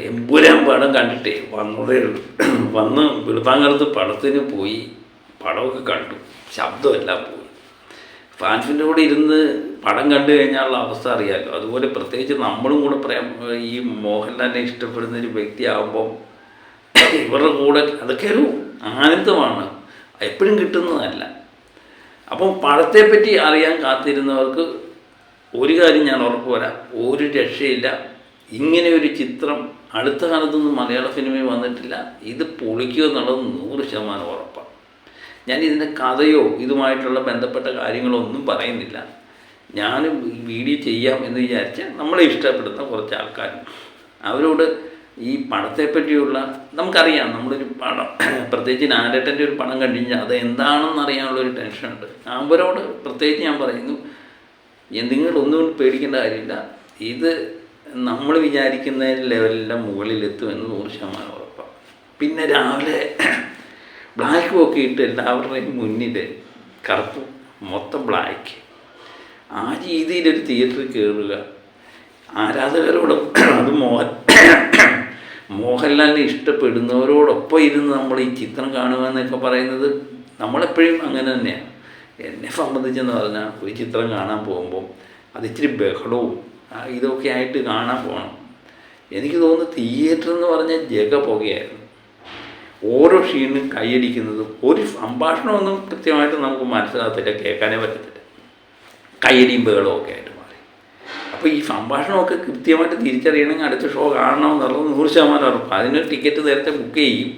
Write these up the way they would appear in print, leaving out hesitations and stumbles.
എമ്പുരാൻ പടം കണ്ടിട്ടേ വന്നതേ ഉള്ളൂ. വന്ന് വെളുപ്പാങ്കാലത്ത് പടത്തിന് പോയി, പടമൊക്കെ കണ്ടു, ശബ്ദമെല്ലാം പോയി. ഫാൻസിൻ്റെ കൂടെ ഇരുന്ന് പടം കണ്ടു കഴിഞ്ഞാലുള്ള അവസ്ഥ അറിയാമല്ലോ. അതുപോലെ പ്രത്യേകിച്ച് നമ്മളും കൂടെ പറയാം, ഈ മോഹൻലാലിനെ ഇഷ്ടപ്പെടുന്ന ഒരു വ്യക്തിയാകുമ്പം ഇവരുടെ കൂടെ അതൊക്കെ ഒരു ആനന്ദമാണ്, എപ്പോഴും കിട്ടുന്നതല്ല. അപ്പം പടത്തെപ്പറ്റി അറിയാൻ കാത്തിരുന്നവർക്ക് ഒരു കാര്യം ഞാൻ ഉറപ്പ് വരാം, ഒരു രക്ഷയില്ല. ഇങ്ങനെ ഒരു ചിത്രം അടുത്ത കാലത്തൊന്നും മലയാള സിനിമയിൽ വന്നിട്ടില്ല. ഇത് പൊളിക്കുക എന്നുള്ളത് 100% ഉറപ്പാണ്. ഞാൻ ഇതിൻ്റെ കഥയോ ഇതുമായിട്ടുള്ള ബന്ധപ്പെട്ട കാര്യങ്ങളോ ഒന്നും പറയുന്നില്ല. ഞാൻ വീഡിയോ ചെയ്യാം എന്ന് വിചാരിച്ച നമ്മളെ ഇഷ്ടപ്പെടുന്ന കുറച്ച് ആൾക്കാരും അവരോട് ഈ പടത്തെപ്പറ്റിയുള്ള നമുക്കറിയാം, നമ്മളൊരു പടം പ്രത്യേകിച്ച് ലാലേട്ടൻ്റെ ഒരു പടം കണ്ടു കഴിഞ്ഞാൽ അത് എന്താണെന്ന് അറിയാനുള്ളൊരു ടെൻഷനുണ്ട്. അവരോട് പ്രത്യേകിച്ച് ഞാൻ പറയുന്നു, നിങ്ങളൊന്നും പേടിക്കേണ്ട കാര്യമില്ല. ഇത് നമ്മൾ വിചാരിക്കുന്ന ലെവലിൻ്റെ മുകളിലെത്തുമെന്ന് 100% ഉറപ്പാണ്. പിന്നെ രാവിലെ ബ്ലാക്ക് ഒക്കെ ഇട്ട് എല്ലാവരുടെയും മുന്നിൽ കറുപ്പ് മൊത്തം ബ്ലാക്ക്, ആ രീതിയിലൊരു തിയേറ്ററിൽ കയറുക, ആരാധകരോട് അത് മോഹൻലാലിനെ ഇഷ്ടപ്പെടുന്നവരോടൊപ്പം ഇരുന്ന് നമ്മൾ ഈ ചിത്രം കാണുക എന്നൊക്കെ പറയുന്നത് നമ്മളെപ്പോഴും അങ്ങനെ തന്നെയാണ്. എന്നെ സംബന്ധിച്ചെന്ന് പറഞ്ഞാൽ ഒരു ചിത്രം കാണാൻ പോകുമ്പം അത് ഇച്ചിരി ബഹളവും ഇതൊക്കെ ആയിട്ട് കാണാൻ പോകണം. എനിക്ക് തോന്നുന്നു തിയേറ്റർ എന്ന് പറഞ്ഞാൽ ജഗ പുകയായിരുന്നു. ഓരോ ഷീനും കൈയടിക്കുന്നതും ഒരു സംഭാഷണമൊന്നും കൃത്യമായിട്ട് നമുക്ക് മനസ്സിലാകത്തില്ല, കേൾക്കാനേ പറ്റത്തില്ല, കൈയടിയും ബഹളവും ഒക്കെ ആയിട്ട് മാറി. അപ്പോൾ ഈ സംഭാഷണമൊക്കെ കൃത്യമായിട്ട് തിരിച്ചറിയണമെങ്കിൽ അടുത്ത ഷോ കാണണമെന്നുള്ളത് 100% ഉറപ്പ്. അതിനൊരു ടിക്കറ്റ് നേരത്തെ ബുക്ക് ചെയ്യും.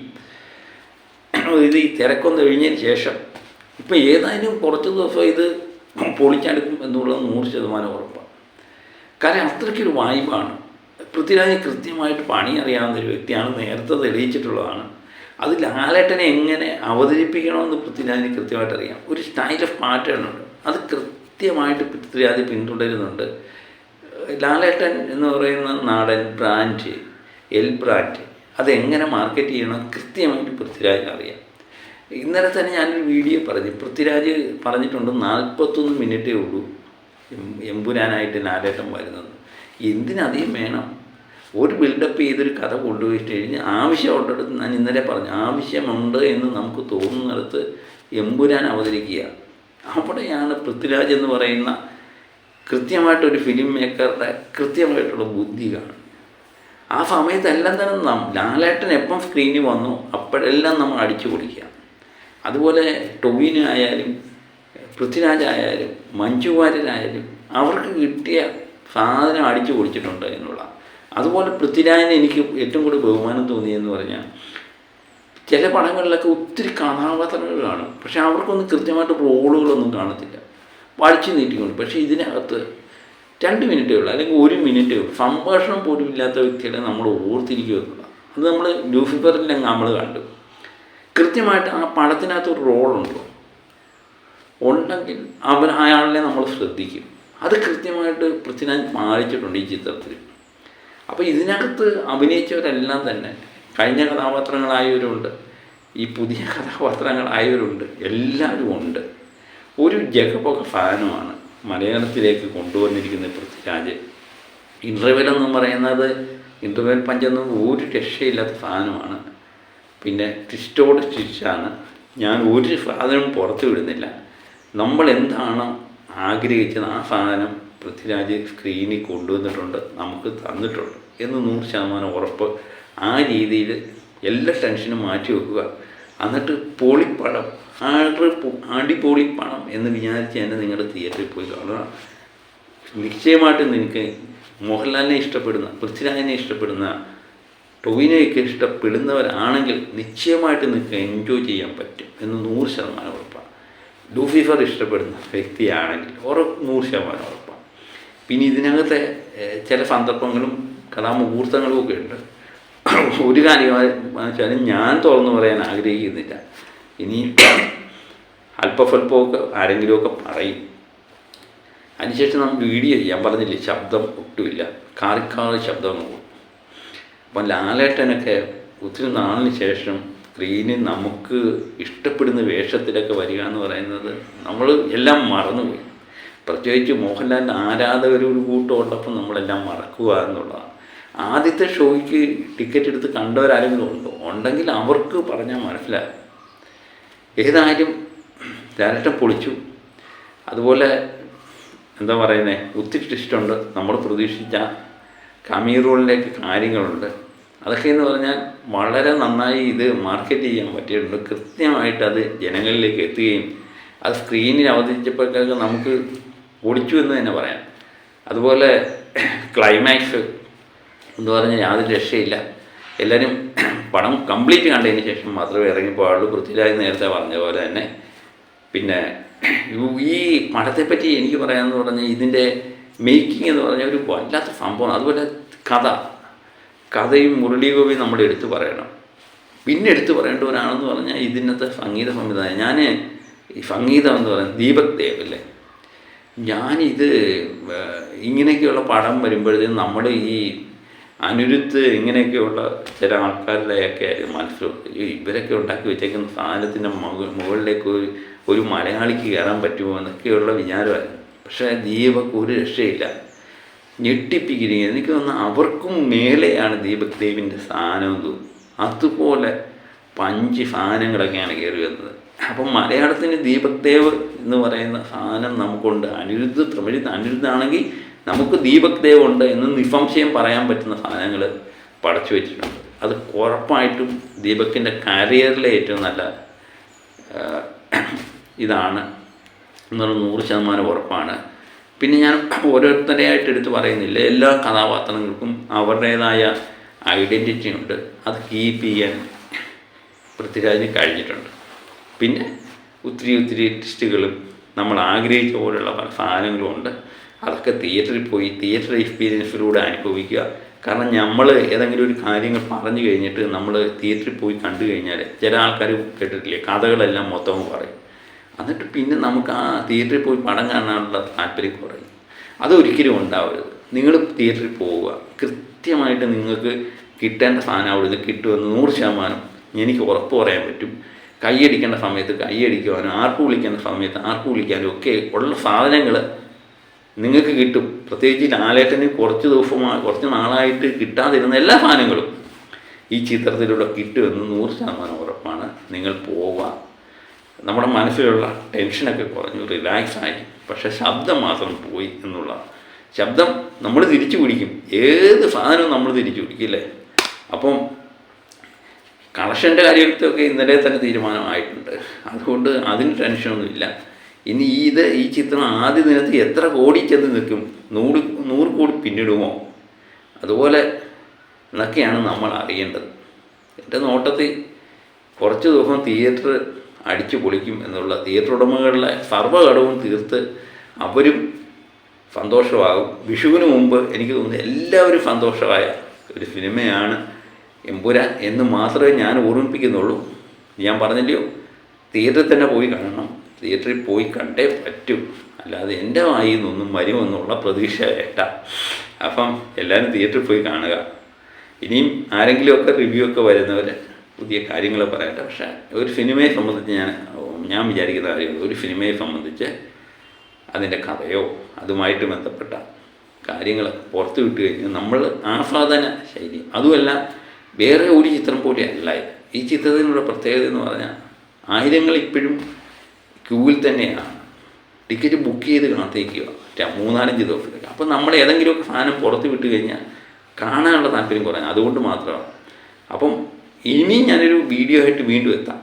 ഇത് ഈ തിരക്കൊന്ന് കഴിഞ്ഞതിന് ശേഷം ഇപ്പം ഏതായാലും കുറച്ച് ദിവസം ഇത് പൊളിച്ചെടുക്കും എന്നുള്ളത് 100% ഉറപ്പാണ്. കാരണം അത്രയ്ക്കൊരു വൈബാണ്. പൃഥ്വിരാജ് കൃത്യമായിട്ട് പണി അറിയാവുന്നൊരു വ്യക്തിയാണ്, നേരത്തെ തെളിയിച്ചിട്ടുള്ളതാണ്. അത് ലാലേട്ടനെ എങ്ങനെ അവതരിപ്പിക്കണമെന്ന് പൃഥ്വിരാജിന് കൃത്യമായിട്ട് അറിയാം. ഒരു സ്റ്റൈൽ ഓഫ് പാറ്റേൺ ഉണ്ട്, അത് കൃത്യമായിട്ട് പൃഥ്വിരാജ് പിന്തുടരുന്നുണ്ട്. ലാലേട്ടൻ എന്ന് പറയുന്ന നാടൻ ബ്രാൻഡ്, ബ്രാൻഡ് അതെങ്ങനെ മാർക്കറ്റ് ചെയ്യണം കൃത്യമായിട്ട് പൃഥ്വിരാജിന് അറിയാം. ഇന്നലെ തന്നെ ഞാനൊരു വീഡിയോ പറഞ്ഞു, പൃഥ്വിരാജ് പറഞ്ഞിട്ടുണ്ട് 41 മിനിറ്റേ ഉള്ളൂ എമ്പുരാനായിട്ട് ലാലേട്ടൻ വരുന്നത്. എന്തിനധികം വേണം? ഒരു ബിൽഡപ്പ് ചെയ്തൊരു കഥ കൊണ്ടുപോയിട്ട് കഴിഞ്ഞാൽ ആവശ്യമുള്ളിടത്ത്, ഞാൻ ഇന്നലെ പറഞ്ഞു, ആവശ്യമുണ്ട് എന്ന് നമുക്ക് തോന്നുന്നിടത്ത് എമ്പുരാൻ അവതരിക്കുക. അവിടെയാണ് പൃഥ്വിരാജ് എന്ന് പറയുന്ന കൃത്യമായിട്ടൊരു ഫിലിം മേക്കറുടെ കൃത്യമായിട്ടുള്ള ബുദ്ധി കാണും. ആ സമയത്തെല്ലാം തന്നെ ലാലേട്ടൻ എപ്പം സ്ക്രീനിൽ വന്നു അപ്പോഴെല്ലാം നമ്മൾ അടിച്ചു പൊളിക്കുക. അതുപോലെ ടൊവിനോ ആയാലും പൃഥ്വിരാജായാലും മഞ്ജു വാര്യരായാലും അവർക്ക് കിട്ടിയ സാധനം അടിച്ചു പൊളിച്ചിട്ടുണ്ട് എന്നുള്ള. അതുപോലെ പൃഥ്വിരാജിന് എനിക്ക് ഏറ്റവും കൂടുതൽ ബഹുമാനം തോന്നിയെന്ന് പറഞ്ഞാൽ, ചില പടങ്ങളിലൊക്കെ ഒത്തിരി കഥാപാത്രങ്ങൾ കാണും, പക്ഷേ അവർക്കൊന്നും കൃത്യമായിട്ട് റോളുകളൊന്നും കാണത്തില്ല, വലിച്ചു നീട്ടിക്കൊണ്ട്. പക്ഷേ ഇതിനകത്ത് 2 മിനിറ്റേ ഉള്ളൂ, അല്ലെങ്കിൽ 1 മിനിറ്റേ ഉള്ളൂ, സംഭാഷണം പോലും ഇല്ലാത്ത വ്യക്തികളെ നമ്മൾ ഓർത്തിരിക്കുക എന്നുള്ളത്. അത് നമ്മൾ ലൂസിഫറിൽ നമ്മൾ കണ്ടു. കൃത്യമായിട്ട് ആ പടത്തിനകത്തൊരു റോളുണ്ടോ ഉണ്ടെങ്കിൽ അയാളെ നമ്മൾ ശ്രദ്ധിക്കും. അത് കൃത്യമായിട്ട് പൃഥ്വിരാജ് പാലിച്ചിട്ടുണ്ട് ഈ ചിത്രത്തിൽ. അപ്പോൾ ഇതിനകത്ത് അഭിനയിച്ചവരെല്ലാം തന്നെ കഴിഞ്ഞ കഥാപാത്രങ്ങളായവരുണ്ട്, ഈ പുതിയ കഥാപാത്രങ്ങളായവരുണ്ട്, എല്ലാവരും ഉണ്ട്. ഒരു ജഗപൊക ഫാനുമാണ് മലയാളത്തിലേക്ക് കൊണ്ടുവന്നിരിക്കുന്ന പൃഥ്വിരാജ്. ഇൻ്റർവെല്ലെന്നും പറയുന്നത്, ഇൻ്റർവെൽ പഞ്ചൊന്നും ഒരു രക്ഷയില്ലാത്ത സാധനമാണ്. പിന്നെ ട്വിസ്റ്റോട് ട്വിസ്റ്റാണ്. ഞാൻ ഒരു സാധനവും പുറത്തു വിടുന്നില്ല. നമ്മൾ എന്താണ് ആഗ്രഹിച്ചത് ആ സാധനം പൃഥ്വിരാജ് സ്ക്രീനിൽ കൊണ്ടുവന്നിട്ടുണ്ട്, നമുക്ക് തന്നിട്ടുണ്ട് എന്ന് 100% ഉറപ്പ്. ആ രീതിയിൽ എല്ലാ ടെൻഷനും മാറ്റി വെക്കുക, എന്നിട്ട് പൊളിപ്പടം, അടിപൊളിപ്പണം എന്ന് വിചാരിച്ച് തന്നെ നിങ്ങൾ തിയേറ്ററിൽ പോയി കാണുക. നിശ്ചയമായിട്ടും നിങ്ങൾക്ക് മോഹൻലാലിനെ ഇഷ്ടപ്പെടുന്ന, പൃഥ്വിരാജിനെ ഇഷ്ടപ്പെടുന്ന, ടൊവിനോയൊക്കെ ഇഷ്ടപ്പെടുന്നവരാണെങ്കിൽ നിശ്ചയമായിട്ട് നിങ്ങൾക്ക് എൻജോയ് ചെയ്യാൻ പറ്റും എന്ന് 100% ഉറപ്പാണ്. ലൂസിഫർ ഇഷ്ടപ്പെടുന്ന വ്യക്തിയാണെങ്കിൽ 100% ഉറപ്പാണ്. പിന്നെ ഇതിനകത്തെ ചില സന്ദർഭങ്ങളും കഥാമുഹൂർത്തങ്ങളും ഒക്കെ ഉണ്ട്. ഒരു കാര്യം വെച്ചാൽ ഞാൻ തുറന്നു പറയാൻ ആഗ്രഹിക്കുന്നില്ല. ഇനി അല്പസ്വല്പമൊക്കെ ആരെങ്കിലുമൊക്കെ പറയും. അതിനുശേഷം നമുക്ക് വീഡിയോ ചെയ്യാൻ പറഞ്ഞില്ലേ, ശബ്ദം ഒട്ടുമില്ല, കാറിക്കാറ് ശബ്ദം. അപ്പം ലാലേട്ടനൊക്കെ ഒത്തിരി നാളിന് ശേഷം സ്ക്രീനിൽ നമുക്ക് ഇഷ്ടപ്പെടുന്ന വേഷത്തിലൊക്കെ വരിക എന്ന് പറയുന്നത് നമ്മൾ എല്ലാം മറന്നുപോയി. പ്രത്യേകിച്ച് മോഹൻലാലിൻ്റെ ആരാധകരൊരു കൂട്ടമുള്ളപ്പോൾ നമ്മളെല്ലാം മറക്കുക എന്നുള്ളതാണ്. ആദ്യത്തെ ഷോയ്ക്ക് ടിക്കറ്റ് എടുത്ത് കണ്ടവരാരെങ്കിലും ഉണ്ടോ? ഉണ്ടെങ്കിൽ അവർക്ക് പറഞ്ഞാൽ മനസ്സിലാകും. ഏതായാലും ലാലേട്ടൻ പൊളിച്ചു. അതുപോലെ എന്താ പറയുന്നത്, ഒത്തിരി ട്വിസ്റ്റുണ്ട്. നമ്മൾ പ്രതീക്ഷിച്ച കമീ റോളിലേക്ക് കാര്യങ്ങളുണ്ട്. അതൊക്കെ എന്ന് പറഞ്ഞാൽ വളരെ നന്നായി ഇത് മാർക്കറ്റ് ചെയ്യാൻ പറ്റിയിട്ടുണ്ട്. കൃത്യമായിട്ട് അത് ജനങ്ങളിലേക്ക് എത്തുകയും അത് സ്ക്രീനിൽ അവതരിച്ചപ്പോഴത്തേക്ക് നമുക്ക് ഓടിച്ചു എന്ന് തന്നെ പറയാം. അതുപോലെ ക്ലൈമാക്സ് എന്ന് പറഞ്ഞാൽ യാതൊരു രക്ഷയില്ല. എല്ലാവരും പടം കംപ്ലീറ്റ് കണ്ടതിന് ശേഷം മാത്രമേ ഇറങ്ങിപ്പോയുള്ളൂ. പൃഥ്വിരാജ് നേരത്തെ പറഞ്ഞ പോലെ തന്നെ. പിന്നെ ഈ പടത്തെപ്പറ്റി എനിക്ക് പറയാമെന്ന് പറഞ്ഞാൽ ഇതിൻ്റെ മേക്കിംഗ് എന്ന് പറഞ്ഞാൽ ഒരു വല്ലാത്ത സംഭവമാണ്. അതുപോലെ കഥയും മുരളീഗോപിയും നമ്മൾ എടുത്തു പറയണം. പിന്നെ എടുത്തു പറയേണ്ടവരാണെന്ന് പറഞ്ഞാൽ ഇതിനകത്തെ സംഗീത സംവിധാനം. ഞാൻ ഈ സംഗീതം എന്ന് പറയുന്നത് ദീപക് ദേവ് അല്ലേ, ഞാനിത് ഇങ്ങനെയൊക്കെയുള്ള പടം വരുമ്പോഴത്തേക്കും നമ്മൾ ഈ അനിരുദ്ധ് ഇങ്ങനെയൊക്കെയുള്ള ചില ആൾക്കാരുടെയൊക്കെ മനസ്സിൽ ഇവരൊക്കെ ഉണ്ടാക്കി വെച്ചേക്കുന്ന സാധനത്തിൻ്റെ മുകളിലേക്ക് ഒരു മലയാളിക്ക് കയറാൻ പറ്റുമോ എന്നൊക്കെയുള്ള വിചാരമായിരുന്നു. പക്ഷേ ദീപക് ഒരു രക്ഷയില്ല, ഞെട്ടിപ്പിക്കുന്നത്. എനിക്ക് തോന്നുന്നു അവർക്കും മേലെയാണ് ദീപക് ദേവിൻ്റെ സാധനം തോന്നുന്നു. അതുപോലെ 5 സാധനങ്ങളൊക്കെയാണ് കയറി വന്നത്. അപ്പം മലയാളത്തിന് ദീപക് ദേവ് എന്ന് പറയുന്ന സാധനം നമുക്കുണ്ട്. അനിരുദ്ധാണെങ്കിൽ നമുക്ക് ദീപക് ദേവ് ഉണ്ട് എന്ന് നിസ്സംശയം പറയാൻ പറ്റുന്ന സാധനങ്ങൾ പടച്ചു വെച്ചിട്ടുണ്ട്. അത് ഉറപ്പായിട്ടും ദീപക്കിൻ്റെ കരിയറിലെ ഏറ്റവും നല്ല ഇതാണ് എന്നുള്ള 100% ഉറപ്പാണ്. പിന്നെ ഞാൻ ഓരോരുത്തരെയായിട്ട് എടുത്ത് പറയുന്നില്ല. എല്ലാ കഥാപാത്രങ്ങൾക്കും അവരുടേതായ ഐഡൻറ്റിറ്റി ഉണ്ട്. അത് കീപ്പ് ചെയ്യാൻ പൃഥ്വിരാജിന് കഴിഞ്ഞിട്ടുണ്ട്. പിന്നെ ഒത്തിരി ട്വിസ്റ്റുകളും നമ്മൾ ആഗ്രഹിച്ച പോലുള്ള പല സാധനങ്ങളും ഉണ്ട്. അതൊക്കെ തിയേറ്ററിൽ പോയി തിയേറ്റർ എക്സ്പീരിയൻസിലൂടെ അനുഭവിക്കുക. കാരണം നമ്മൾ ഏതെങ്കിലും ഒരു കാര്യങ്ങൾ പറഞ്ഞു കഴിഞ്ഞിട്ട് നമ്മൾ തിയേറ്ററിൽ പോയി കണ്ടു കഴിഞ്ഞാൽ ചില ആൾക്കാർ കേട്ടിട്ടില്ലേ, കഥകളെല്ലാം മൊത്തം പറയും. എന്നിട്ട് പിന്നെ നമുക്ക് ആ തിയേറ്ററിൽ പോയി പടം കാണാനുള്ള താല്പര്യം കുറയും. അതൊരിക്കലും ഉണ്ടാവരുത്. നിങ്ങൾ തിയേറ്ററിൽ പോവുക, കൃത്യമായിട്ട് നിങ്ങൾക്ക് കിട്ടേണ്ട സാധനം അവിടെ നിന്ന് കിട്ടുമെന്ന് 100% എനിക്ക് ഉറപ്പ് പറയാൻ പറ്റും. കൈയടിക്കേണ്ട സമയത്ത് കൈയടിക്കുവാനും ആർപ്പ് വിളിക്കേണ്ട സമയത്ത് ആർപ്പ് വിളിക്കാനും ഒക്കെ ഉള്ള സാധനങ്ങൾ നിങ്ങൾക്ക് കിട്ടും. പ്രത്യേകിച്ച് ലാലേട്ടന് കുറച്ച് നാളായിട്ട് കിട്ടാതിരുന്ന എല്ലാ സാധനങ്ങളും ഈ ചിത്രത്തിലൂടെ കിട്ടുമെന്ന് 100% ഉറപ്പാണ്. നിങ്ങൾ പോവുക. നമ്മുടെ മനസ്സിലുള്ള ടെൻഷനൊക്കെ കുറഞ്ഞു, റിലാക്സായി. പക്ഷേ ശബ്ദം മാത്രം പോയി എന്നുള്ളതാണ്. ശബ്ദം നമ്മൾ തിരിച്ചു പിടിക്കും. ഏത് സാധനവും നമ്മൾ തിരിച്ചു പിടിക്കില്ലേ. അപ്പം കളക്ഷൻ്റെ കാര്യത്തൊക്കെ ഇന്നലെ തന്നെ തീരുമാനമായിട്ടുണ്ട്. അതുകൊണ്ട് അതിന് ടെൻഷനൊന്നുമില്ല. ഇനി ഈ ചിത്രം ആദ്യ ദിനത്തിൽ എത്ര കോടി ചെന്ന് നിൽക്കും, 100 കോടി പിന്നിടുമോ, അതുപോലെ എന്നൊക്കെയാണ് നമ്മൾ അറിയേണ്ടത്. എൻ്റെ നോട്ടത്തിൽ കുറച്ച് ദിവസം തിയേറ്റർ അടിച്ചു പൊളിക്കും എന്നുള്ള, തിയേറ്റർ ഉടമകളുടെ സർവ്വകടവും തീർത്ത് അവരും സന്തോഷമാകും. വിഷുവിന് മുമ്പ് എനിക്ക് തോന്നുന്നു എല്ലാവരും സന്തോഷമായ ഒരു സിനിമയാണ് എമ്പുരാൻ എന്ന് മാത്രമേ ഞാൻ ഓർമ്മിപ്പിക്കുന്നുള്ളൂ. ഞാൻ പറഞ്ഞില്ലയോ, തിയേറ്ററിൽ തന്നെ പോയി കാണണം. തിയേറ്ററിൽ പോയി കണ്ടേ പറ്റൂ, അല്ലാതെ എൻ്റെ വായിൽ നിന്നൊന്നും വരുമെന്നുള്ള പ്രതീക്ഷ വേണ്ട. അപ്പം എല്ലാവരും തിയേറ്ററിൽ പോയി കാണുക. ഇനിയും ആരെങ്കിലുമൊക്കെ റിവ്യൂ ഒക്കെ വരുന്നവർ പുതിയ കാര്യങ്ങൾ പറയട്ടെ. പക്ഷേ ഒരു സിനിമയെ സംബന്ധിച്ച് ഞാൻ വിചാരിക്കുന്ന കാര്യങ്ങൾ, ഒരു സിനിമയെ സംബന്ധിച്ച് അതിൻ്റെ കഥയോ അതുമായിട്ട് ബന്ധപ്പെട്ട കാര്യങ്ങൾ പുറത്തു വിട്ട് കഴിഞ്ഞാൽ നമ്മൾ ആസ്വാദന ശൈലി, അതുമല്ല വേറെ ഒരു ചിത്രം പോലെ അല്ല ഇത്. ഈ ചിത്രത്തിനുള്ള പ്രത്യേകത എന്ന് പറഞ്ഞാൽ ആയിരങ്ങൾ ഇപ്പോഴും ക്യൂവിൽ തന്നെയാണ് ടിക്കറ്റ് ബുക്ക് ചെയ്ത് കാത്തേക്കുക 3-4 ദിവസത്തേക്ക്. അപ്പം നമ്മൾ ഏതെങ്കിലുമൊക്കെ സാധനം പുറത്ത് വിട്ട് കഴിഞ്ഞാൽ കാണാനുള്ള താല്പര്യം കുറഞ്ഞു. അതുകൊണ്ട് മാത്രമാണ്. അപ്പം ഇനി ഞാനൊരു വീഡിയോ ആയിട്ട് വീണ്ടും എത്താം.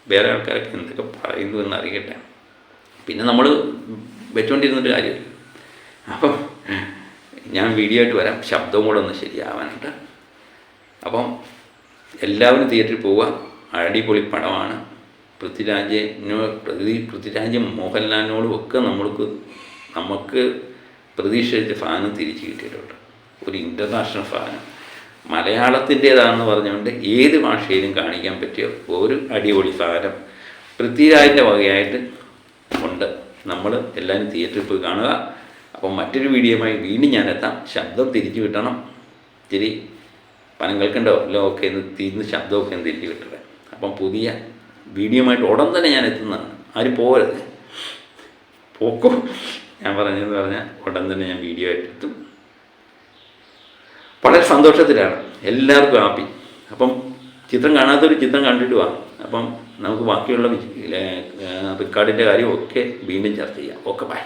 വേറെ ആൾക്കാരൊക്കെ എന്തൊക്കെ പറയുന്നു എന്ന് അറിയട്ടെ. പിന്നെ നമ്മൾ വെച്ചുകൊണ്ടിരുന്നിട്ട് കാര്യമില്ല. അപ്പം ഞാൻ വീഡിയോ ആയിട്ട് വരാം, ശബ്ദവും കൂടെ ഒന്ന് ശരിയാവാനായിട്ട്. അപ്പം എല്ലാവരും തിയേറ്ററിൽ പോവുക. അടിപൊളി പടമാണ്. പൃഥ്വിരാജ് മോഹൻലാലിനോടും ഒക്കെ നമുക്ക് പ്രതീക്ഷിച്ച സാധനം തിരിച്ചു കിട്ടിയിട്ടുണ്ട്. ഒരു ഇൻ്റർനാഷണൽ സാധനം മലയാളത്തിൻ്റേതാണെന്ന് പറഞ്ഞുകൊണ്ട് ഏത് ഭാഷയിലും കാണിക്കാൻ പറ്റിയ ഒരു അടിപൊളി സാധനം പൃഥ്വിരാജിൻ്റെ വകയായിട്ട് ഉണ്ട്. നമ്മൾ എല്ലാവരും തിയേറ്ററിൽ പോയി കാണുക. അപ്പം മറ്റൊരു വീഡിയോയുമായി വീണ്ടും ഞാനെത്താം. ശബ്ദം തിരിച്ചു കിട്ടണം. ഇത്തിരി പനം കേൾക്കണ്ടോ എല്ലാം ഒക്കെ ഒന്ന് തിരിഞ്ഞ് ശബ്ദമൊക്കെ ഒന്ന് തിരിച്ചു കിട്ടട്ടെ. അപ്പം പുതിയ വീഡിയോയുമായിട്ട് ഉടൻ തന്നെ ഞാൻ എത്തുന്നതാണ്. ആരും പോകരുത്, പോക്കോ. ഞാൻ പറഞ്ഞതെന്ന് പറഞ്ഞാൽ ഉടൻ തന്നെ ഞാൻ വീഡിയോ ആയിട്ട് എത്തും. വളരെ സന്തോഷത്തിലാണ്, എല്ലാവർക്കും ഹാപ്പി. അപ്പം ചിത്രം കാണാത്തൊരു ചിത്രം കണ്ടിട്ട് വാ. അപ്പം നമുക്ക് ബാക്കിയുള്ള റിക്കാർഡിൻ്റെ കാര്യമൊക്കെ വീണ്ടും ചർച്ച ചെയ്യാം. Okay, by.